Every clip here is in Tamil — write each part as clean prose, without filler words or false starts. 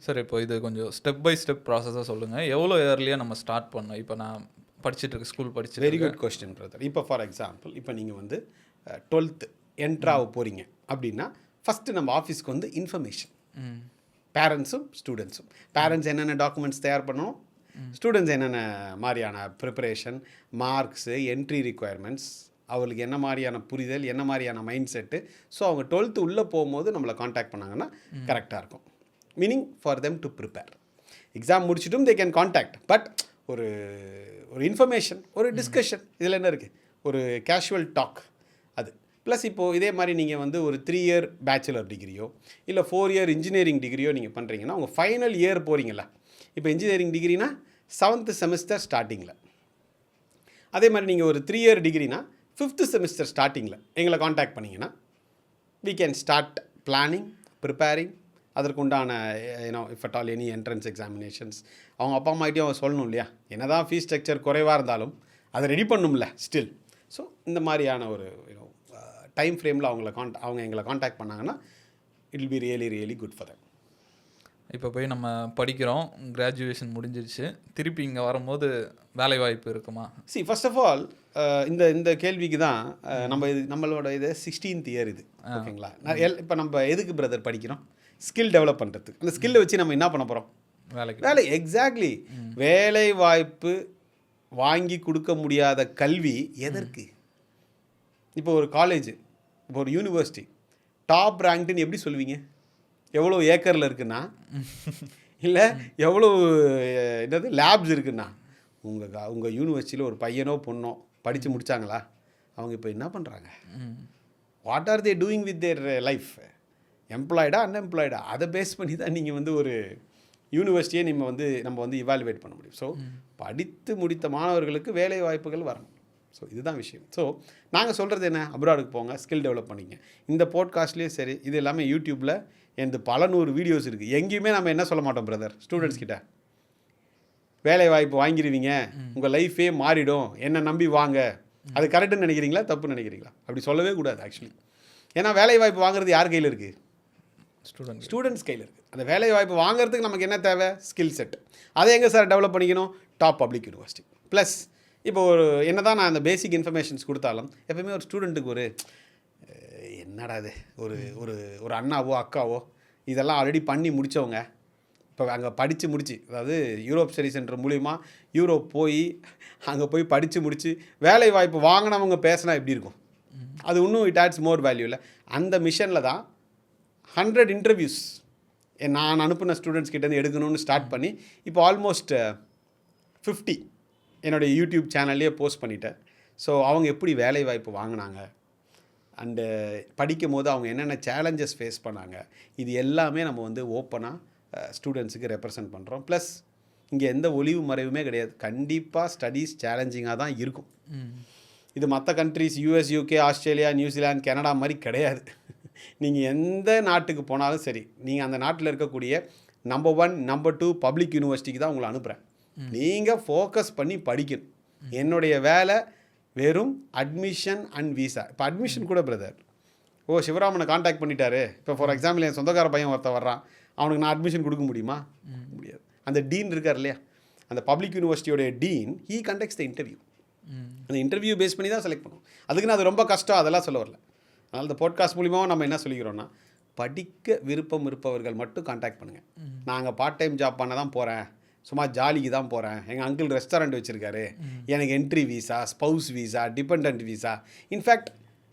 சார் இப்போ இது கொஞ்சம் ஸ்டெப் பை ஸ்டெப் ப்ராசஸாக சொல்லுங்கள். எவ்வளோ இயர்லியாக நம்ம ஸ்டார்ட் பண்ணோம்? இப்போ நான் படிச்சுட்டு இருக்கேன், ஸ்கூல் படிச்சுட்டு வெரி குட் கொஸ்டின் பிரதர். இப்போ ஃபார் எக்ஸாம்பிள் இப்போ நீங்கள் வந்து 12th என்ட்ராக போகிறீங்க அப்படின்னா ஃபஸ்ட்டு நம்ம ஆஃபீஸ்க்கு வந்து இன்ஃபர்மேஷன், பேரண்ட்ஸும் ஸ்டூடெண்ட்ஸும், பேரண்ட்ஸ் என்னென்ன டாக்குமெண்ட்ஸ் தயார் பண்ணணும், ஸ்டூடெண்ட்ஸ் என்னென்ன மாதிரியான ப்ரிப்பரேஷன், மார்க்ஸு, என்ட்ரி ரிக்குவயர்மெண்ட்ஸ், அவங்களுக்கு என்ன மாதிரியான புரிதல், என்ன மாதிரியான மைண்ட் செட்டு. ஸோ அவங்க 12th உள்ளே போகும்போது நம்மளை காண்டாக்ட் பண்ணாங்கன்னா கரெக்டாக இருக்கும். Meaning for them to prepare. Exam முடிச்சிட்டும் தே கேன் காண்டாக்ட், பட் ஒரு ஒரு இன்ஃபர்மேஷன், ஒரு டிஸ்கஷன், இதில் என்ன இருக்குது, ஒரு கேஷுவல் டாக் அது. ப்ளஸ் இப்போது இதே மாதிரி நீங்கள் வந்து ஒரு 3 year பேச்சுலர் டிகிரியோ இல்லை 4 year இன்ஜினியரிங் டிகிரியோ நீங்கள் பண்ணுறீங்கன்னா உங்கள் ஃபைனல் இயர் போகிறீங்களா. இப்போ இன்ஜினியரிங் டிகிரினா 7th செமஸ்டர் ஸ்டார்டிங்கில், அதே மாதிரி நீங்கள் ஒரு 3 year டிகிரினா 5th செமஸ்டர் ஸ்டார்டிங்கில் எங்களை காண்டாக்ட் பண்ணிங்கன்னா we can start planning, preparing. அதற்குண்டான if at all any entrance examinations அவங்க அப்பா அம்மாகிட்டையும் அவங்க சொல்லணும் இல்லையா, என்ன தான் ஃபீஸ் ஸ்ட்ரக்சர் குறைவாக இருந்தாலும் அதை ரெடி பண்ணணும்ல ஸ்டில். ஸோ இந்த மாதிரியான ஒரு டைம் ஃப்ரேமில் அவங்க எங்களை காண்டாக்ட் பண்ணாங்கன்னா it will be really good for them. இப்போ போய் நம்ம படிக்கிறோம், கிராஜுவேஷன் முடிஞ்சிருச்சு, திருப்பி இங்கே வரும்போது வேலை வாய்ப்பு இருக்குமா? ஃபர்ஸ்ட் ஆஃப் ஆல் இந்த கேள்விக்கு தான் நம்மளோட இது 16th year இது, ஓகேங்களா. இப்போ நம்ம எதுக்கு பிரதர் படிக்கிறோம்? ஸ்கில் டெவலப் பண்ணுறதுக்கு. அந்த ஸ்கில்லை வச்சு நம்ம என்ன பண்ண போகிறோம்? வேலை. எக்ஸாக்ட்லி. வேலை வாய்ப்பு வாங்கி கொடுக்க முடியாத கல்வி எதற்கு? இப்போ ஒரு காலேஜ், இப்போ ஒரு யூனிவர்சிட்டி டாப் ரேங்க்டுன்னு எப்படி சொல்வீங்க? எவ்வளோ ஏக்கரில் இருக்குன்னா, இல்லை எவ்வளோ லேப்ஸ் இருக்குன்னா. உங்கள் யூனிவர்சிட்டியில் ஒரு பையனோ பொண்ணோ படித்து முடித்தாங்களா? அவங்க இப்போ என்ன பண்ணுறாங்க? What are they doing with their life? எம்ப்ளாய்டா அன்எம்ப்ளாய்டா? அதை பேஸ் பண்ணி தான் நீங்கள் வந்து ஒரு யூனிவர்சிட்டியை நம்ம வந்து இவாலுவேட் பண்ண முடியும். ஸோ படித்து முடித்த மாணவர்களுக்கு வேலை வாய்ப்புகள் வரணும். ஸோ இதுதான் விஷயம். ஸோ நாங்கள் சொல்கிறது என்ன, அப்ராடுக்கு போங்க, ஸ்கில் டெவலப் பண்ணிங்க. இந்த போட்காஸ்ட்லேயும் சரி, இது எல்லாமே யூடியூப்பில் எனது பல 100 வீடியோஸ் இருக்குது. எங்கேயுமே நம்ம என்ன சொல்ல மாட்டோம் பிரதர், ஸ்டூடெண்ட்ஸ் கிட்ட வேலை வாய்ப்பு வாங்கிடுவீங்க, உங்கள் லைஃபே மாறிடும், என்னை நம்பி வாங்க. அது கரெக்டுன்னு நினைக்கிறீங்களா, தப்புன்னு நினைக்கிறீங்களா? அப்படி சொல்லவே கூடாது ஆக்சுவலி. ஏன்னா வேலை வாய்ப்பு வாங்குறது யார் கையில் இருக்குது? ஸ்டூடெண்ட்ஸ் கையில் இருக்குது. அந்த வேலை வாய்ப்பு வாங்குறதுக்கு நமக்கு என்ன தேவை? Skill set. அதை எங்கே சார் டெவலப் பண்ணிக்கணும்? Top public university. ப்ளஸ் இப்போ ஒரு என்ன தான் நான் அந்த பேசிக் இன்ஃபர்மேஷன்ஸ் கொடுத்தாலும் எப்போயுமே ஒரு ஸ்டூடெண்ட்டுக்கு ஒரு என்னடா இது, ஒரு அண்ணாவோ அக்காவோ இதெல்லாம் ஆல்ரெடி பண்ணி முடித்தவங்க, இப்போ அங்கே படித்து முடிச்சு, அதாவது யூரோப் ஸ்டடி சென்டர் மூலிமா யூரோப் போய் அங்கே போய் படித்து முடித்து வேலை வாய்ப்பு வாங்கினவங்க பேசினா எப்படி இருக்கும்? அது இன்னும் இட் ஆட்ஸ் மோர் வேல்யூ இல்லை. அந்த மிஷனில் தான் 100 இன்டர்வியூஸ் நான் அனுப்பின ஸ்டூடெண்ட்ஸ் கிட்டேருந்து எடுக்கணும்னு ஸ்டார்ட் பண்ணி இப்போ ஆல்மோஸ்ட் 50 என்னுடைய யூடியூப் சேனல்லையே போஸ்ட் பண்ணிட்டேன். ஸோ அவங்க எப்படி வேலை வாய்ப்பு வாங்கினாங்க, அண்டு படிக்கும் போது அவங்க என்னென்ன சேலஞ்சஸ் ஃபேஸ் பண்ணாங்க, இது எல்லாமே நம்ம வந்து ஓப்பனாக ஸ்டூடெண்ட்ஸுக்கு ரெப்ரசன்ட் பண்ணுறோம். ப்ளஸ் இங்கே எந்த ஒளிவு மறைவுமே கிடையாது. கண்டிப்பாக ஸ்டடீஸ் சேலஞ்சிங்காக தான் இருக்கும். இது மற்ற countries US, UK, Australia, New Zealand, Canada மாதிரி கிடையாது. நீங்கள் எந்த நாட்டுக்கு போனாலும் சரி, நீங்கள் அந்த நாட்டில் இருக்கக்கூடிய நம்பர் 1, நம்பர் 2 பப்ளிக் யூனிவர்சிட்டிக்கு தான் உங்களை அனுப்புகிறேன். நீங்கள் ஃபோக்கஸ் பண்ணி படிக்கணும். என்னுடைய வேலை வெறும் அட்மிஷன் அண்ட் விசா. இப்போ அட்மிஷன் கூட பிரதர், சிவராமனை காண்டாக்ட் பண்ணிட்டாரு, இப்போ ஃபார் எக்ஸாம்பிள் என் சொந்தக்கார பையன் ஒருத்தர் வர்றான், அவனுக்கு நான் அட்மிஷன் கொடுக்க முடியுமா? முடியாது. அந்த டீன் இருக்கார் இல்லையா, அந்த பப்ளிக் யூனிவர்சிட்டியோடைய dean, he conducts the interview. அந்த இன்டர்வியூ பேஸ் பண்ணி தான் செலக்ட் பண்ணுவோம். அதுக்குன்னு அது ரொம்ப கஷ்டம், அதெல்லாம் சொல்ல வரல. அதனால் இந்த பாட்காஸ்ட் மூலிமா நம்ம என்ன சொல்லிக்கிறோன்னா, படிக்க விருப்பம் இருப்பவர்கள் மட்டும் காண்டாக்ட் பண்ணுங்கள். நாங்கள் பார்ட் டைம் ஜாப் பண்ண தான் போகிறேன், சும்மா ஜாலிக்கு தான் போகிறேன், எங்கள் அங்கிள் ரெஸ்டாரண்ட் வச்சுருக்காரு, எனக்கு entry visa, spouse visa, depend visa, in fact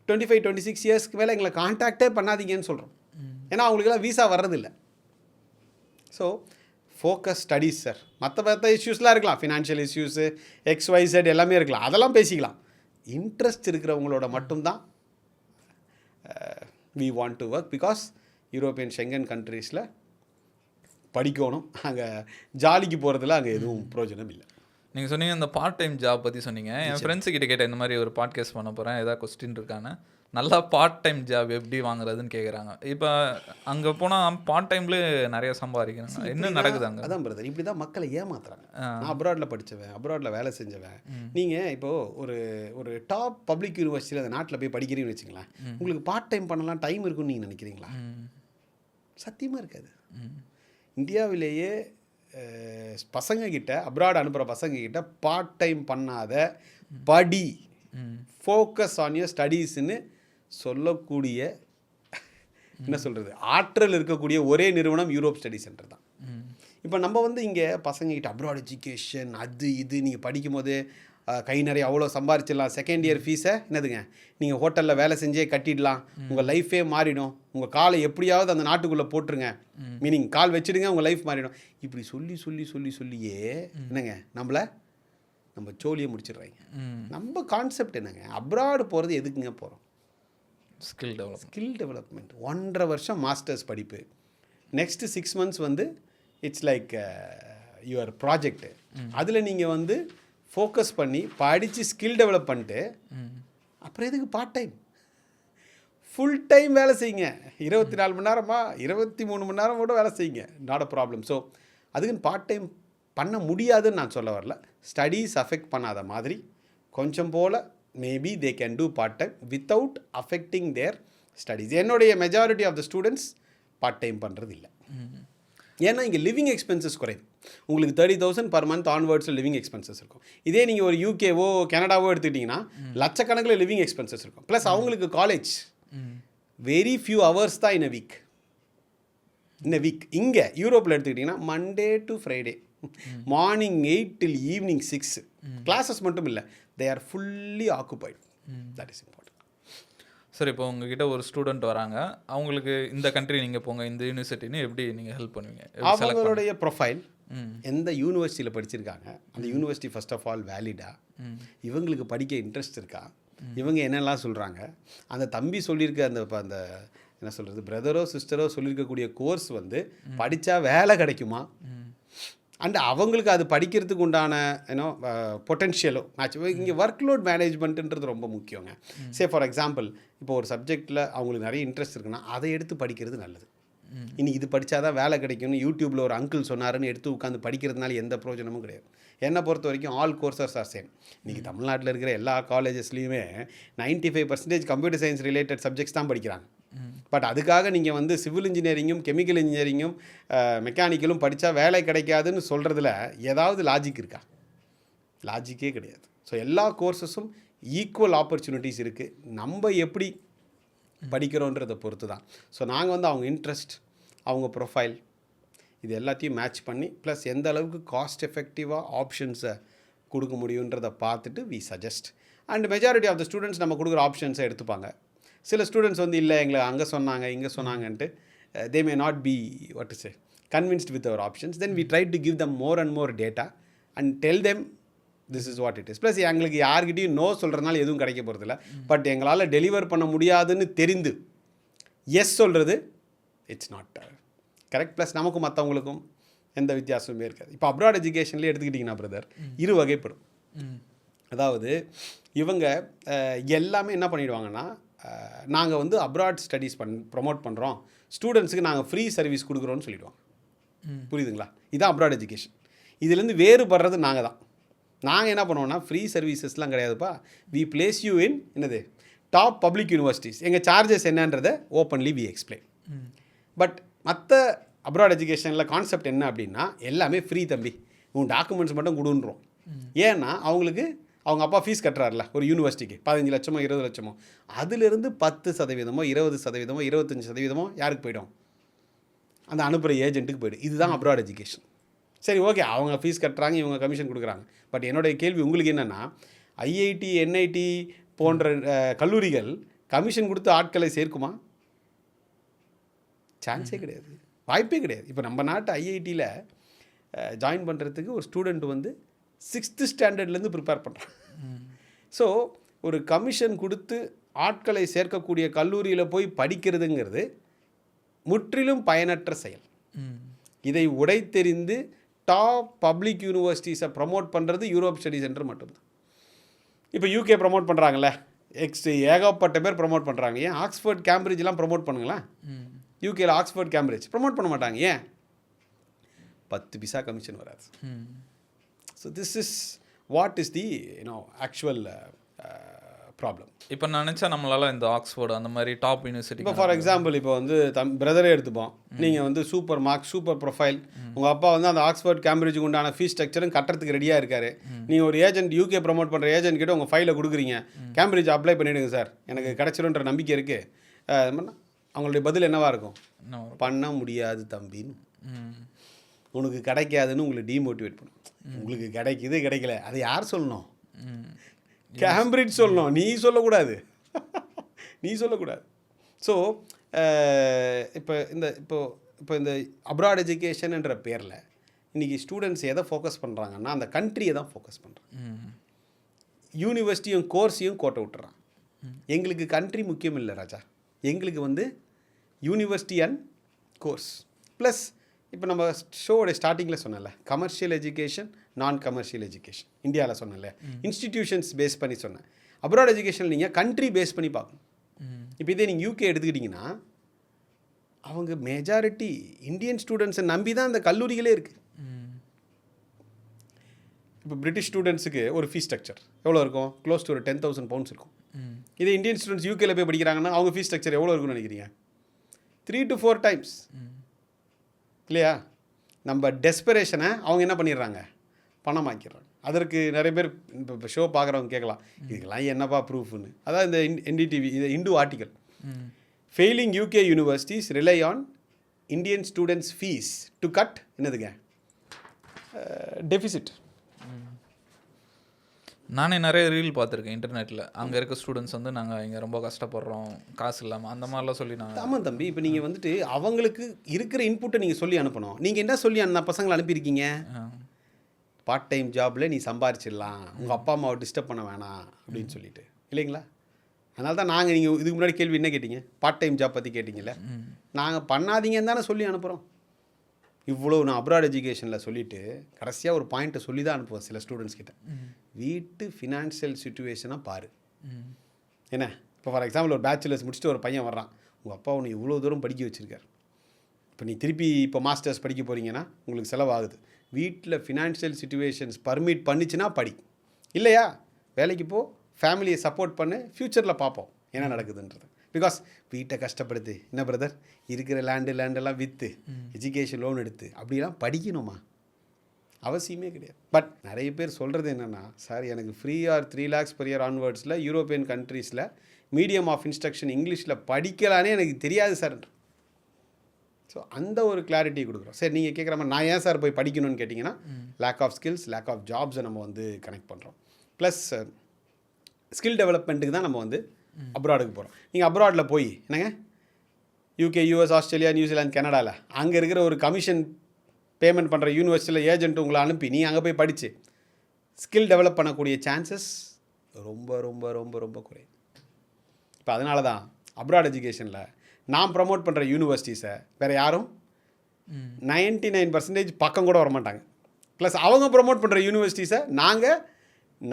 25-26 இயர்ஸ்க்கு மேலே எங்களை காண்டாக்டே பண்ணாதீங்கன்னு சொல்கிறோம். ஏன்னா அவங்களுக்கெல்லாம் வீசா வர்றதில்லை. So focus studies sir. மற்ற இஷ்யூஸ்லாம் இருக்கலாம், ஃபினான்ஷியல் இஷ்யூஸு, XYZ எல்லாமே இருக்கலாம், அதெல்லாம் பேசிக்கலாம். இன்ட்ரெஸ்ட் இருக்கிறவங்களோட மட்டும்தான் we want to work, because European Schengen கண்ட்ரீஸில் படிக்கணும், அங்கே ஜாலிக்கு போகிறதுல அங்கே எதுவும் பிரயோஜனம் இல்லை. நீங்கள் சொன்னீங்க இந்த பார்ட் டைம் ஜாப் பற்றி சொன்னீங்க. என் ஃப்ரெண்ட்ஸுக்கிட்ட கேட்டேன், இந்த மாதிரி ஒரு பாட்காஸ்ட் பண்ண போகிறேன், ஏதாவது கொஸ்டின் இருக்கான்னு. நல்லா பார்ட் டைம் ஜாப் எப்படி வாங்குறதுன்னு கேட்குறாங்க. இப்போ அங்கே போனால் பார்ட் டைம்லேயே நிறைய சம்பாதிக்கிறாங்க. என்ன நடக்குது அங்கே? அதான் பிரதர், இப்படி தான் மக்களை ஏமாத்துறாங்க. நான் அப்ராடில் படித்தவன், அப்ராடில் வேலை செஞ்சவன். நீங்கள் இப்போது ஒரு டாப் பப்ளிக் யூனிவர்சிட்டியில் அந்த நாட்டில் போய் படிக்கிறீங்கன்னு வச்சுங்களேன், உங்களுக்கு பார்ட் டைம் பண்ணலாம் டைம் இருக்குன்னு நீங்கள் நினைக்கிறீங்களா? சத்தியமாக இருக்காது. இந்தியாவிலேயே பசங்கக்கிட்ட அப்ராட் அனுப்புகிற பசங்கக்கிட்ட பார்ட் டைம் பண்ணாத படி ஃபோக்கஸ் ஆன் யுவர் ஸ்டடீஸ்ன்னு சொல்லக்கூடிய என்ன சொல்கிறது ஆற்றல் இருக்கக்கூடிய ஒரே நிறுவனம் யூரோப் ஸ்டடி சென்டர் தான். இப்போ நம்ம வந்து இங்கே பசங்கக்கிட்ட அப்ராட் எஜுகேஷன் அது இது நீங்கள் படிக்கும் போது கை நிறைய அவ்வளோ சம்பாரிச்சிடலாம், செகண்ட் இயர் ஃபீஸை என்னதுங்க நீங்கள் ஹோட்டலில் வேலை செஞ்சே கட்டிடலாம், உங்கள் லைஃபே மாறிடும், உங்கள் காலை எப்படியாவது அந்த நாட்டுக்குள்ளே போட்டுருங்க, மீனிங் கால் வச்சுடுங்க உங்கள் லைஃப் மாறிடும், இப்படி சொல்லியே என்னங்க நம்ம சோழியை முடிச்சிடுறாங்க. நம்ம கான்செப்ட் என்னங்க, அப்ராடு போகிறது எதுக்குங்க போகிறோம்? Skill development. 1.5 வருஷம் மாஸ்டர்ஸ் படிப்பு, நெக்ஸ்ட்டு 6 months வந்து இட்ஸ் லைக் யுவர் ப்ராஜெக்ட்டு. அதில் நீங்கள் வந்து ஃபோக்கஸ் பண்ணி படித்து ஸ்கில் டெவலப் பண்ணிட்டு அப்புறம் எதுக்கு பார்ட் டைம்? ஃபுல் டைம் வேலை செய்யுங்க. 24 மணி நேரமா 23 மணி நேரம் கூட வேலை செய்யுங்க, நாட் அ ப்ராப்ளம். ஸோ அதுக்குன்னு பார்ட் டைம் பண்ண முடியாதுன்னு நான் சொல்ல வரல. ஸ்டடீஸ் அஃபெக்ட் பண்ணாத மாதிரி கொஞ்சம் போல் maybe they can do part time without affecting their studies. என்னுடைய majority of the students part time பண்ணுறது இல்லை. ஏன்னா இங்கே லிவிங் எக்ஸ்பென்சஸ் குறையும். உங்களுக்கு 30,000 per month ஆன்வர்ட்ஸில் லிவிங் எக்ஸ்பென்சஸ் இருக்கும். இதே நீங்கள் ஒரு யூகேவோ கனடாவோ எடுத்துக்கிட்டிங்கன்னா லட்சக்கணக்கில் லிவிங் எக்ஸ்பென்சஸ் இருக்கும். ப்ளஸ் அவங்களுக்கு காலேஜ் வெரி ஃபியூ ஹவர்ஸ் தான் இன் வீக். இங்கே யூரோப்பில் எடுத்துக்கிட்டிங்கன்னா Monday to Friday morning 8 till evening 6 classes மட்டும் இல்லை, they are fully occupied. That is important. Sir, இப்போ உங்ககிட்ட ஒரு ஸ்டூடெண்ட் வராங்க, அவங்களுக்கு இந்த கண்ட்ரி நீங்கள் போங்க, இந்த யூனிவர்சிட்டின்னு எப்படி நீங்கள் ஹெல்ப் பண்ணுவீங்க? அவங்களுடைய ப்ரொஃபைல் எந்த யூனிவர்சிட்டியில் படிச்சிருக்காங்க, அந்த யூனிவர்சிட்டி ஃபர்ஸ்ட் ஆஃப் ஆல் வேலிடா, இவங்களுக்கு படிக்க இன்ட்ரெஸ்ட் இருக்கா, இவங்க என்னெல்லாம் சொல்கிறாங்க, அந்த தம்பி சொல்லியிருக்க அந்த என்ன சொல்கிறது பிரதரோ சிஸ்டரோ சொல்லியிருக்கக்கூடிய கோர்ஸ் வந்து படித்தா வேலை கிடைக்குமா, அண்ட் அவங்களுக்கு அது படிக்கிறதுக்கு உண்டான பொட்டென்ஷியலோ மேட்ச். இங்கே ஒர்க் லோட் மேனேஜ்மெண்ட்டுன்றது ரொம்ப முக்கியங்க. ஃபார் எக்ஸாம்பிள் இப்போ ஒரு சப்ஜெக்டில் அவங்களுக்கு நிறைய இன்ட்ரெஸ்ட் இருக்குன்னா அதை எடுத்து படிக்கிறது நல்லது. இன்னைக்கு இது படித்தா தான் வேலை கிடைக்கும்னு யூடியூப்பில் ஒரு அங்கிள் சொன்னாருன்னு எடுத்து உட்காந்து படிக்கிறதுனால எந்த பிரயோஜனமும் கிடையாது. என்னை பொறுத்த வரைக்கும் ஆல் கோர்சஸ் ஆர் சேம். இன்றைக்கி தமிழ்நாட்டில் இருக்கிற எல்லா காலேஜஸ்லேயுமே 95% கம்ப்யூட்டர் சயின்ஸ் ரிலேட்டட் சப்ஜெக்ட்ஸ் தான் படிக்கிறாங்க. பட் அதுக்காக நீங்கள் வந்து சிவில் இன்ஜினியரிங்கும் கெமிக்கல் இன்ஜினியரிங்கும் மெக்கானிக்கலும் படித்தா வேலை கிடைக்காதுன்னு சொல்கிறதுல ஏதாவது லாஜிக் இருக்கா? லாஜிக்கே கிடையாது. ஸோ எல்லா கோர்ஸஸும் ஈக்குவல் ஆப்பர்ச்சுனிட்டிஸ் இருக்குது. நம்ம எப்படி படிக்கிறோன்றதை பொறுத்து தான். ஸோ நாங்கள் வந்து அவங்க இன்ட்ரெஸ்ட், அவங்க ப்ரொஃபைல் இது எல்லாத்தையும் மேட்ச் பண்ணி ப்ளஸ் எந்த அளவுக்கு காஸ்ட் எஃபெக்டிவாக ஆப்ஷன்ஸை கொடுக்க முடியுன்றதை பார்த்துட்டு we suggest. And majority of the students நம்ம கொடுக்குற ஆப்ஷன்ஸை எடுத்துப்பாங்க. சில ஸ்டூடெண்ட்ஸ் வந்து இல்லை எங்களை அங்கே சொன்னாங்க இங்கே சொன்னாங்கன்ட்டு they may not be what is convinced with our options. Then we try to give them more and more data and tell them this is what it is. Plus எங்களுக்கு யார்கிட்டையும் நோ சொல்கிறதுனால எதுவும் கிடைக்க போகிறதில்ல. பட் எங்களால் டெலிவர் பண்ண முடியாதுன்னு தெரிந்து எஸ் சொல்கிறது இட்ஸ் நாட் கரெக்ட். ப்ளஸ் நமக்கும் மற்றவங்களுக்கும் எந்த வித்தியாசமுமே இருக்காது. இப்போ அப்ராட் எஜுகேஷன்லேயே எடுத்துக்கிட்டிங்கன்னா பிரதர் 2 வகைப்படும். அதாவது இவங்க எல்லாமே என்ன பண்ணிடுவாங்கன்னா, நாங்கள் வந்து அப்ராட் ஸ்டடீஸ் ப்ரொமோட் பண்ணுறோம், ஸ்டூடெண்ட்ஸுக்கு நாங்கள் ஃப்ரீ சர்வீஸ் கொடுக்குறோன்னு சொல்லிடுவாங்க. புரியுதுங்களா? இதுதான் அப்ராட் எஜுகேஷன். இதுலேருந்து வேறுபடுறது நாங்கள் தான். நாங்கள் என்ன பண்ணுவோம்னா ஃப்ரீ சர்வீசஸ்லாம் கிடையாதுப்பா, வி பிளேஸ் யூ இன் என்னது டாப் பப்ளிக் யூனிவர்சிட்டிஸ். எங்கள் சார்ஜஸ் என்னன்றதை ஓப்பன்லி வி எக்ஸ்பிளைன். பட் மற்ற அப்ராட் எஜுகேஷனில் கான்செப்ட் என்ன அப்படின்னா எல்லாமே ஃப்ரீ தம்பி, உன் டாக்குமெண்ட்ஸ் மட்டும் கொடுன்றோம். ஏன்னா அவங்களுக்கு அவங்க அப்பா ஃபீஸ் கட்டுறாருல ஒரு யூனிவர்சிட்டிக்கு 15 லட்சமோ 20 லட்சமோ, அதிலிருந்து 10%, 20%, 25% யாருக்கு போய்டும்? அந்த அனுப்புகிற ஏஜென்ட்டுக்கு போய்டும். இதுதான் அப்ராட் எஜுகேஷன். சரி, ஓகே, அவங்க ஃபீஸ் கட்டுறாங்க, இவங்க கமிஷன் கொடுக்குறாங்க. பட் என்னுடைய கேள்வி உங்களுக்கு என்னென்னா, ஐஐடி என்ஐடி போன்ற கல்லூரிகள் கமிஷன் கொடுத்து ஆட்களை சேர்க்குமா? சான்ஸே கிடையாது, வாய்ப்பே கிடையாது. இப்போ நம்ம நாட்டு ஐஐடியில் ஜாயின் பண்ணுறதுக்கு ஒரு ஸ்டூடெண்ட் வந்து 6th ஸ்டாண்டர்ட்லேருந்து ப்ரிப்பேர் பண்ணுறான். ஸோ ஒரு கமிஷன் கொடுத்து ஆட்களை சேர்க்கக்கூடிய கல்லூரியில் போய் படிக்கிறதுங்கிறது முற்றிலும் பயனற்ற செயல். இதை உடைத்தெறிந்து டாப் பப்ளிக் யூனிவர்சிட்டிஸை ப்ரமோட் பண்ணுறது யூரோப் ஸ்டடி சென்டர் மட்டும்தான். இப்போ யூகே ப்ரமோட் பண்ணுறாங்களே, ஏகப்பட்ட பேர் ப்ரமோட் பண்ணுறாங்க. ஏன் ஆக்ஸ்ஃபோர்ட் கேம்பிரிட்ஜ்லாம் ப்ரமோட் பண்ணுங்களேன்? யூகேயில் ஆக்ஸ்ஃபோர்ட் கேம்பிரிட்ஜ் ப்ரமோட் பண்ண மாட்டாங்க. ஏன்? 10 பைசா கமிஷன் வராது. So this is what is the actual problem. இப்போ நினச்சா நம்மளால இந்த ஆக்ஸ்ஃபோர்டு அந்த மாதிரி டாப் யூனிவர்சிட்டி இப்போ ஃபார் எக்ஸாம்பிள் இப்போ வந்து பிரதரே எடுத்துப்போம். நீங்கள் வந்து சூப்பர் மார்க், சூப்பர் ப்ரொஃபைல், உங்கள் அப்பா வந்து அந்த ஆக்ஸ்ஃபோர்ட் கேம்பிரிட்ஜுக்கு உண்டான ஃபீஸ் ஸ்ட்ரக்சரும் கட்டுறதுக்கு ரெடியாக இருக்காரு. நீங்கள் ஒரு ஏஜென்ட், யூகே ப்ரமோட் பண்ணுற ஏஜென்ட் கிட்ட உங்கள் ஃபைலை கொடுக்குறீங்க, கேம்பிரிட்ஜ் அப்ளை பண்ணிவிடுங்க சார், எனக்கு கிடச்சிருன்ற நம்பிக்கை இருக்குது. அவங்களுடைய பதில் என்னவாக இருக்கும்? பண்ண முடியாது தம்பின்னு, உனக்கு கிடைக்காதுன்னு உங்களை டீமோட்டிவேட் பண்ணும். உங்களுக்கு கிடைக்குது கிடைக்கல அது யார் சொல்லணும்? கேம்பிரிட்ஜ் சொல்லணும், நீ சொல்லக்கூடாது. நீ சொல்லக்கூடாது. ஸோ இப்போ இந்த அப்ராட் எஜுகேஷன்ன்ற பேரில் இன்றைக்கி ஸ்டூடெண்ட்ஸ் எதை ஃபோக்கஸ் பண்ணுறாங்கன்னா அந்த கண்ட்ரியை தான் ஃபோக்கஸ் பண்ணுறாங்க. யூனிவர்சிட்டியும் கோர்ஸையும் கோட்டை விட்டுறான். எங்களுக்கு கண்ட்ரி முக்கியம் இல்லை ராஜா, எங்களுக்கு வந்து யூனிவர்சிட்டி அண்ட் கோர்ஸ் ப்ளஸ் இப்போ நம்ம ஷோவோட ஸ்டார்டிங்கில் சொன்னல கமர்ஷியல் எஜுகேஷன், நான் கமர்ஷியல் எஜுகேஷன் இந்தியாவில் சொன்னல, இன்ஸ்டிடியூஷன்ஸ் பேஸ் பண்ணி சொன்னேன். அப்ராட் எஜுகேஷன் நீங்கள் கண்ட்ரி பேஸ் பண்ணி பார்க்கணும். இப்போ இதே நீங்கள் யூகே எடுத்துக்கிட்டிங்கன்னா அவங்க மெஜாரிட்டி இந்தியன் ஸ்டூடெண்ட்ஸை நம்பி தான் அந்த கல்லூரிகளே இருக்குது. இப்போ பிரிட்டிஷ் ஸ்டூடெண்ட்ஸுக்கு ஒரு ஃபீஸ் ஸ்ட்ரக்சர் எவ்வளோ இருக்கும்? க்ளோஸ் டு ஒரு 10,000 pounds இருக்கும். இதே இந்தியன் ஸ்டூடெண்ட்ஸ் யூகேல போய் படிக்கிறாங்கன்னா அவங்க ஃபீஸ் ஸ்ட்ரக்சர் எவ்வளோ இருக்குன்னு நினைக்கிறீங்க? 3 to 4 times இல்லையா? நம்ம டெஸ்பரேஷனை அவங்க என்ன பண்ணிடுறாங்க? பணமாக்கிடுறாங்க. அதற்கு நிறைய பேர் இப்போ ஷோ பார்க்குறவங்க கேட்கலாம், இதுக்கெல்லாம் என்னப்பா ப்ரூஃப்னு. அதான் இந்த என்டிடிவி இது Hindu article, failing UK universities rely on Indian students fees to cut என்னதுங்க டெஃபிசிட். நானே நிறைய ரீல் பார்த்துருக்கேன் இன்டர்நெட்டில், அங்கே இருக்க ஸ்டூடெண்ட்ஸ் வந்து நாங்கள் இங்கே ரொம்ப கஷ்டப்படுறோம் காசு இல்லாமல் அந்த மாதிரிலாம் சொல்லி நான். ஆமாம் தம்பி, இப்போ நீங்கள் வந்துட்டு அவங்களுக்கு இருக்கிற இன்புட்டை நீங்கள் சொல்லி அனுப்பணும். நீங்கள் என்ன சொல்லி பசங்களை அனுப்பியிருக்கீங்க? பார்ட் டைம் ஜாபில் நீ சம்பாரிச்சிடலாம், உங்கள் அப்பா அம்மாவை டிஸ்டர்ப் பண்ண வேணாம் அப்படின்னு சொல்லிட்டு, இல்லைங்களா? அதனால தான் நாங்கள், நீங்கள் இதுக்கு முன்னாடி கேள்வி என்ன கேட்டீங்க? பார்ட் டைம் ஜாப் பற்றி கேட்டிங்கல்ல. நாங்கள் பண்ணாதீங்கன்னு தானே சொல்லி அனுப்புகிறோம். இவ்வளோ நான் அப்ராட் எஜுகேஷனில் சொல்லிவிட்டு கடைசியாக ஒரு பாயிண்ட்டை சொல்லி தான் அனுப்புவேன் சில ஸ்டூடெண்ட்ஸ் கிட்ட. வீட்டு ஃபினான்ஷியல் சுச்சுவேஷனாக பாரு. என்ன இப்போ ஃபார் எக்ஸாம்பிள் ஒரு பேச்சுலர்ஸ் முடிச்சுட்டு ஒரு பையன் வர்றான், உங்கள் அப்பா உன்னை இவ்வளோ தூரம் படிக்க வச்சுருக்கார், இப்போ நீ திருப்பி இப்போ மாஸ்டர்ஸ் படிக்க போகிறீங்கன்னா உங்களுக்கு செலவாகுது. வீட்டில் ஃபினான்ஷியல் சுச்சுவேஷன்ஸ் பர்மிட் பண்ணிச்சுன்னா படி, இல்லையா வேலைக்கு போ, ஃபேமிலியை சப்போர்ட் பண்ணு, ஃப்யூச்சரில் பார்ப்போம் என்ன நடக்குதுன்றது. பிகாஸ் வீட்டை கஷ்டப்படுத்து என்ன பிரதர், இருக்கிற லேண்டெல்லாம் விற்று எஜுகேஷன் லோன் எடுத்து அப்படிலாம் படிக்கணுமா? அவசியமே கிடையாது. பட் நிறைய பேர் சொல்கிறது என்னென்னா, சார் எனக்கு free or 3 lakhs per year ஆன்வர்ட்ஸில் யூரோப்பியன் கண்ட்ரீஸில் மீடியம் ஆஃப் இன்ஸ்ட்ரக்ஷன் இங்கிலீஷில் படிக்கலானே எனக்கு தெரியாது சார். ஸோ அந்த ஒரு கிளாரிட்டி கொடுக்குறோம். சரி, நீங்கள் கேட்குற மாதிரி நான் ஏன் சார் போய் படிக்கணும்னு கேட்டிங்கன்னா, lack of skills, lack of ஜாப்ஸை நம்ம வந்து கனெக்ட் பண்ணுறோம். ப்ளஸ் ஸ்கில் டெவலப்மெண்ட்டுக்கு தான் நம்ம வந்து அப்ராடுக்கு போகிறோம். நீங்கள் அப்ராடில் போய் என்னங்க யூகே, யூஎஸ், ஆஸ்திரேலியா, நியூசிலாந்து, கனடாவில் அங்கே இருக்கிற ஒரு கமிஷன் பேமெண்ட் பண்ணுற யூனிவர்சிட்டியில் ஏஜென்ட் உங்களை அனுப்பி நீ அங்கே போய் படித்து ஸ்கில் டெவலப் பண்ணக்கூடிய சான்சஸ் ரொம்ப ரொம்ப ரொம்ப ரொம்ப குறையும். இப்போ அதனால தான் அப்ராட் எஜுகேஷனில் நான் ப்ரமோட் பண்ணுற யூனிவர்சிட்டிஸை வேறு யாரும் 99% பக்கம் கூட வரமாட்டாங்க. ப்ளஸ் அவங்க ப்ரமோட் பண்ணுற யூனிவர்சிட்டிஸை நாங்கள்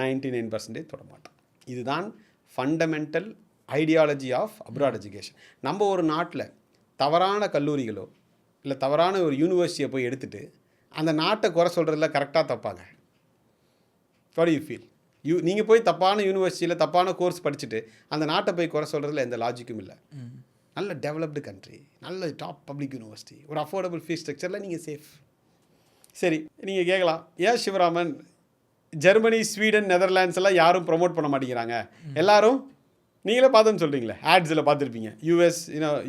99% தொட மாட்டோம். இதுதான் fundamental ideology of abroad education. நம்ம ஒரு நாட்டில் தவறான கல்லூரிகளோ இல்லை தவறான ஒரு யூனிவர்சிட்டியை போய் எடுத்துகிட்டு அந்த நாட்டை குறை சொல்கிறதுல கரெக்டாக தப்பாங்க. What you feel? நீங்கள் போய் தப்பான யூனிவர்சிட்டியில் தப்பான கோர்ஸ் படிச்சுட்டு அந்த நாட்டை போய் குறை சொல்கிறதுல எந்த லாஜிக்கும் இல்லை. நல்ல டெவலப்டு கண்ட்ரி, நல்ல டாப் பப்ளிக் யூனிவர்சிட்டி, ஒரு அஃபோர்டபுள் ஃபீஸ் ஸ்ட்ரக்சரில் நீங்கள் சேஃப். சரி, நீங்கள் கேட்கலாம், ஏன் சிவராமன் ஜெர்மனி, ஸ்வீடன், நெதர்லாண்ட்ஸ் எல்லாம் யாரும் ப்ரொமோட் பண்ண மாட்டேங்கிறாங்க? எல்லாரும் நீங்களே பார்த்துன்னு சொல்கிறீங்களே, ஆட்ஸில் பார்த்துருப்பீங்க. யூஎஸ்,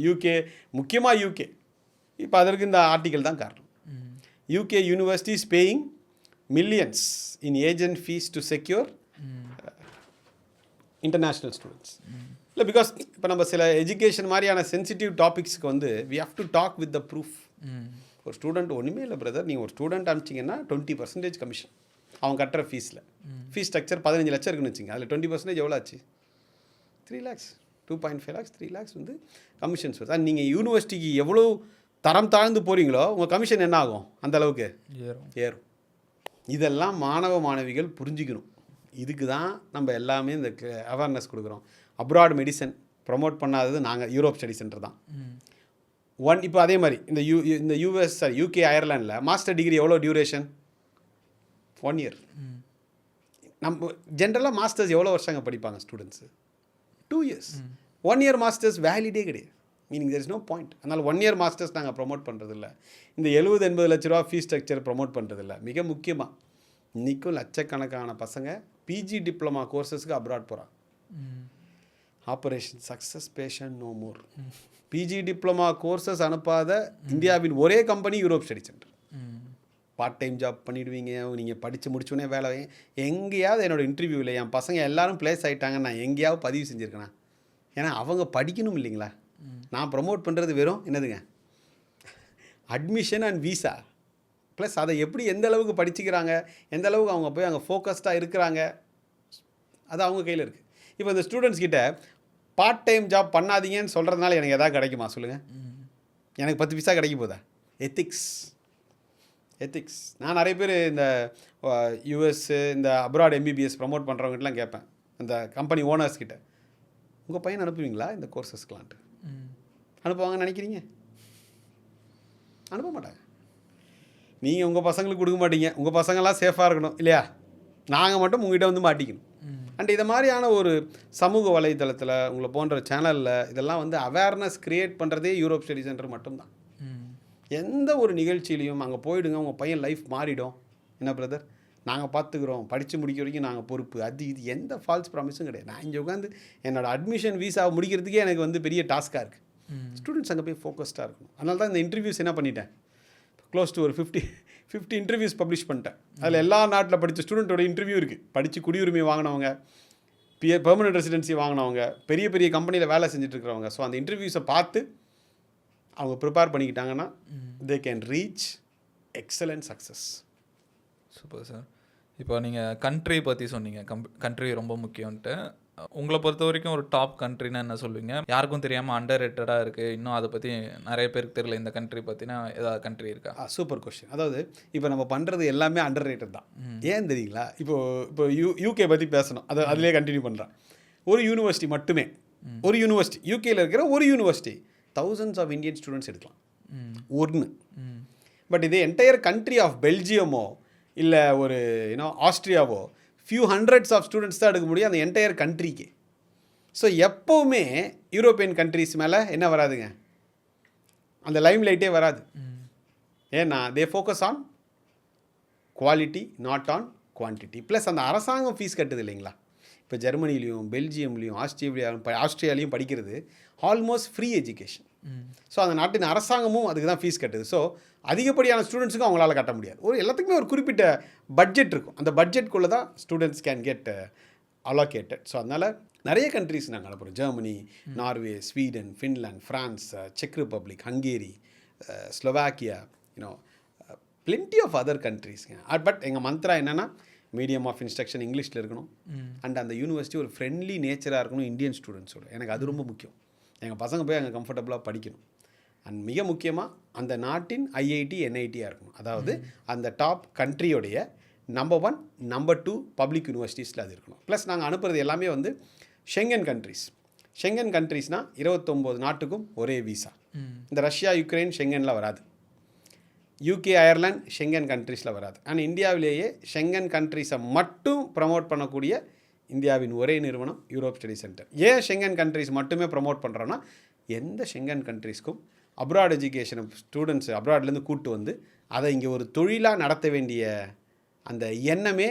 யூகே, முக்கியமாக யூகே. இப்போ அதற்கு இந்த ஆர்டிக்கல் தான் காரணம். UK universities paying millions in agent fees to secure international students. இல்லை, பிகாஸ் இப்போ நம்ம சில எஜுகேஷன் மாதிரியான சென்சிட்டிவ் டாபிக்ஸ்க்கு வந்து we have to talk with the proof. ஒரு ஸ்டூடெண்ட் ஒன்றுமே இல்லை பிரதர், நீங்கள் ஒரு ஸ்டூடெண்ட் அனுப்பிச்சிங்கன்னா 20% கமிஷன் அவன் கட்டுற ஃபீஸில். ஃபீஸ் ஸ்ட்ரக்சர் 15 லட்சம் இருக்குன்னு வச்சுங்க, அதில் 20% எவ்வளோ ஆச்சு? 3 lakhs, 2.5 lakhs, 3 lakhs வந்து கமிஷன்ஸ் வருது. நீங்கள் யூனிவர்சிட்டிக்கு எவ்வளோ தரம் தாழ்ந்து போகிறீங்களோ உங்கள் கமிஷன் என்ன ஆகும்? அந்த அளவுக்கு ஏறும். இதெல்லாம் மாணவ மாணவிகள் புரிஞ்சுக்கணும். இதுக்கு தான் நம்ம எல்லாமே இந்த அவேர்னஸ் கொடுக்குறோம். அப்ராட் மெடிசன் ப்ரொமோட் பண்ணாதது நாங்கள் யூரோப் ஸ்டடி சென்டர் தான். இப்போ அதே மாதிரி இந்த யூஎஸ், யூகே, அயர்லாண்டில் மாஸ்டர் டிகிரி எவ்வளோ டியூரேஷன்? 1 year. நம்ம ஜென்ரலாக மாஸ்டர்ஸ் எவ்வளோ வருஷங்க படிப்பாங்க ஸ்டூடெண்ட்ஸு? 2 இயர்ஸ் 1 இயர் மாஸ்டர்ஸ் வேலிடே கிடையாது. Meaning there is no point. அதனால் 1 இயர் மாஸ்டர்ஸ் நாங்கள் ப்ரொமோட் பண்ணுறதில்ல. இந்த 70-80 லட்ச ரூபா ஃபீஸ் ஸ்ட்ரக்சர் ப்ரொமோட் பண்ணுறதில்ல. மிக முக்கியமாக இன்றைக்கும் லட்சக்கணக்கான பசங்க பிஜி டிப்ளமா கோர்சஸ்க்கு அப்ராட் போகிறாங்க. Operation success patient no more. PG diploma courses அனுப்பாத இந்தியாவின் ஒரே company Europe study center. Part time job பண்ணிவிடுவீங்க, நீங்கள் படித்து முடிச்சோடனே வேலை. எங்கேயாவது என்னோடய இன்டர்வியூவில் என் பசங்க எல்லோரும் ப்ளேஸ் ஆகிட்டாங்க, நான் எங்கேயாவது பதிவு செஞ்சுருக்கேனா? ஏன்னா அவங்க படிக்கணும் இல்லைங்களா? நான் ப்ரொமோட் பண்ணுறது வெறும் என்னதுங்க, அட்மிஷன் அண்ட் வீசா. ப்ளஸ் அதை எப்படி எந்த அளவுக்கு படிச்சுக்கிறாங்க, எந்த அளவுக்கு அவங்க போய் அங்கே ஃபோக்கஸ்டாக இருக்கிறாங்க, அது அவங்க கையில் இருக்குது. இப்போ இந்த ஸ்டூடெண்ட்ஸ் கிட்ட பார்ட் டைம் ஜாப் பண்ணாதீங்கன்னு சொல்கிறதுனால எனக்கு எதாவது கிடைக்குமா சொல்லுங்கள்? எனக்கு 10 பைசா கிடைக்க போதா? எத்திக்ஸ். நான் நிறைய பேர் இந்த யூஎஸ்ஸு இந்த அப்ராட் எம்பிபிஎஸ் ப்ரமோட் பண்ணுறவங்ககிட்டலாம் கேட்பேன், இந்த கம்பெனி ஓனர்ஸ் கிட்ட, உங்கள் பையன் அனுப்புவீங்களா இந்த கோர்சஸ்க்கலான்ட்டு? அனுப்புவாங்கன்னு நினைக்கிறீங்க? அனுப்ப மாட்டாங்க. நீங்கள் உங்கள் பசங்களுக்கு கொடுக்க மாட்டீங்க, உங்கள் பசங்கள்லாம் சேஃபாக இருக்கணும் இல்லையா? நாங்கள் மட்டும் உங்கள்கிட்ட வந்து மாட்டிக்கணும். அண்ட் இதை மாதிரியான ஒரு சமூக வலைதளத்தில் உங்களை போன்ற சேனலில் இதெல்லாம் வந்து அவேர்னஸ் க்ரியேட் பண்ணுறதே யூரோப் ஸ்டடி சென்டர் மட்டும்தான். எந்த ஒரு நிகழ்ச்சியிலையும் அங்கே போயிடுங்க, உங்கள் பையன் லைஃப் மாறிடும், என்ன பிரதர் நாங்கள் பார்த்துக்குறோம், படித்து முடிக்க வரைக்கும் நாங்கள் பொறுப்பு, அது இது எந்த ஃபால்ஸ் ப்ராமிஸும் கிடையாது. நான் இங்கே உட்காந்து என்னோடய அட்மிஷன் வீசாவை முடிக்கிறதுக்கே எனக்கு வந்து பெரிய டாஸ்க்காக இருக்குது. ஸ்டூடெண்ட்ஸ் அங்கே போய் ஃபோக்கஸ்டாக இருக்கணும். அதனால தான் இந்த இன்டர்வியூஸ் என்ன பண்ணிட்டேன், க்ளோஸ் டு ஒரு 50 இன்டர்வியூஸ் பப்ளிஷ் பண்ணிட்டேன். அதில் எல்லா நாட்டில் படித்த ஸ்டூடெண்ட்டோட இன்டர்வியூ இருக்குது. படித்து குடியுரிமை வாங்கினவங்க, பெர்மனன்ட் ரெசிடென்சி வாங்கினவங்க, பெரிய பெரிய கம்பெனியில் வேலை செஞ்சுட்ருக்கிறவங்க. ஸோ அந்த இன்டர்வியூஸை பார்த்து அவங்க ப்ரிப்பேர் பண்ணிக்கிட்டாங்கன்னா they can reach excellent success. Super sir. இப்போ நீங்கள் கண்ட்ரி பற்றி சொன்னீங்க, கண்ட்ரி ரொம்ப முக்கியம்ன்ட்டு. உங்களை பொறுத்த வரைக்கும் ஒரு டாப் கண்ட்ரின்னா என்ன சொல்லுவீங்க? யாருக்கும் தெரியாமல் அண்டர் ரேட்டடாக இருக்குது, இன்னும் அதை பற்றி நிறைய பேருக்கு தெரியல இந்த கண்ட்ரி பற்றினா ஏதாவது கண்ட்ரி இருக்கா? Super question. அதாவது இப்போ நம்ம பண்ணுறது எல்லாமே அண்டர் ரேட்டட் தான். ஏன் தெரியுங்களா? இப்போ யூகே பற்றி பேசணும், அதிலே கண்டினியூ பண்ணுறேன். ஒரு யூனிவர்சிட்டி மட்டுமே, ஒரு யூனிவர்சிட்டி யூகேயில் இருக்கிற ஒரு university thousands of Indian students எடுக்கலாம் ஒன்று. பட் இதே என்டையர் கண்ட்ரி ஆஃப் பெல்ஜியமோ இல்லை ஒரு ஆஸ்ட்ரியாவோ ஃபியூ ஹண்ட்ரட்ஸ் ஆஃப் ஸ்டூடெண்ட்ஸ் தான் எடுக்க முடியும் அந்த என்டையர் கண்ட்ரிக்கு. ஸோ எப்போவுமே யூரோப்பியன் கண்ட்ரிஸ் மேலே என்ன வராதுங்க, அந்த லைம் லைட்டே வராது. ஏன்னா தே focus on quality not on quantity. Plus அந்த அரசாங்கம் ஃபீஸ் கட்டுது இல்லைங்களா? இப்போ ஜெர்மனிலையும் பெல்ஜியம்லேயும் ஆஸ்திரேலியாலையும் படிக்கிறது ஆல்மோஸ்ட் ஃப்ரீ எஜுகேஷன். ஸோ அந்த நாட்டின் அரசாங்கமும் அதுக்கு தான் ஃபீஸ் கட்டுது. ஸோ அதிகப்படியான ஸ்டூடெண்ட்ஸுக்கும் அவங்களால கட்ட முடியாது. எல்லாத்துக்குமே ஒரு குறிப்பிட்ட பட்ஜெட் இருக்கும். அந்த பட்ஜெட்குள்ளே தான் students can get allocated. So அதனால் நிறைய கண்ட்ரிஸ் நாங்கள் அனுப்புகிறோம். Germany, Norway, Sweden, Finland, France, செக் Republic, Hungary, Slovakia, plenty of other கண்ட்ரீஸ்ங்க. பட் எங்கள் மந்த்ரா என்னென்னா மீடியம் ஆஃப் இன்ஸ்ட்ரக்ஷன் இங்கிலீஷில் இருக்கணும். அண்ட் அந்த யூனிவர்சிட்டி ஒரு ஃப்ரெண்ட்லி நேச்சராக இருக்கணும் இந்தியன் ஸ்டூடெண்ட்ஸோட. எனக்கு அது ரொம்ப முக்கியம். எங்கள் பசங்க போய் அங்கே கம்ஃபர்டபுளாக படிக்கணும். அண்ட் மிக முக்கியமாக அந்த நாட்டின் ஐஐடி என்ஐடியாக இருக்கணும். அதாவது அந்த டாப் கண்ட்ரியோடைய நம்பர் 1 நம்பர் 2 பப்ளிக் யூனிவர்சிட்டிஸில் அது இருக்கணும். ப்ளஸ் நாங்கள் அனுப்புறது எல்லாமே வந்து ஷெங்கன் கண்ட்ரிஸ். ஷெங்கன் கண்ட்ரிஸ்னால் 29 நாட்டுக்கும் ஒரே வீசா. இந்த ரஷ்யா, யுக்ரைன் ஷெங்கனில் வராது. யூகே, அயர்லாந்து ஷெங்கன் கண்ட்ரீஸில் வராது. ஆனால் இந்தியாவிலேயே ஷெங்கன் கண்ட்ரீஸை மட்டும் ப்ரமோட் பண்ணக்கூடிய இந்தியாவின் ஒரே நிறுவனம் யூரோப் ஸ்டடி சென்டர். ஏன் ஷெங்கன் கண்ட்ரீஸ் மட்டுமே ப்ரமோட் பண்ணுறோன்னா, எந்த ஷெங்கன் கண்ட்ரீஸ்க்கும் அப்ராட் எஜுகேஷன் ஸ்டூடெண்ட்ஸ் அப்ராட்லேருந்து கூட்டு வந்து அதை இங்கே ஒரு தொழிலாக நடத்த வேண்டிய அந்த எண்ணமே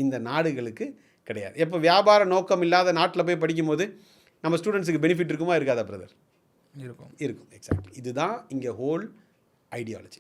இந்த நாடுகளுக்கு கிடையாது. எப்போ வியாபார நோக்கம் இல்லாத நாட்டில் போய் படிக்கும்போது நம்ம ஸ்டூடெண்ட்ஸுக்கு பெனிஃபிட் இருக்குமா இருக்காதா பிரதர்? இருக்கும். எக்ஸாக்ட்லி. இதுதான் இங்கே ஹோல் ஐடியாலஜி.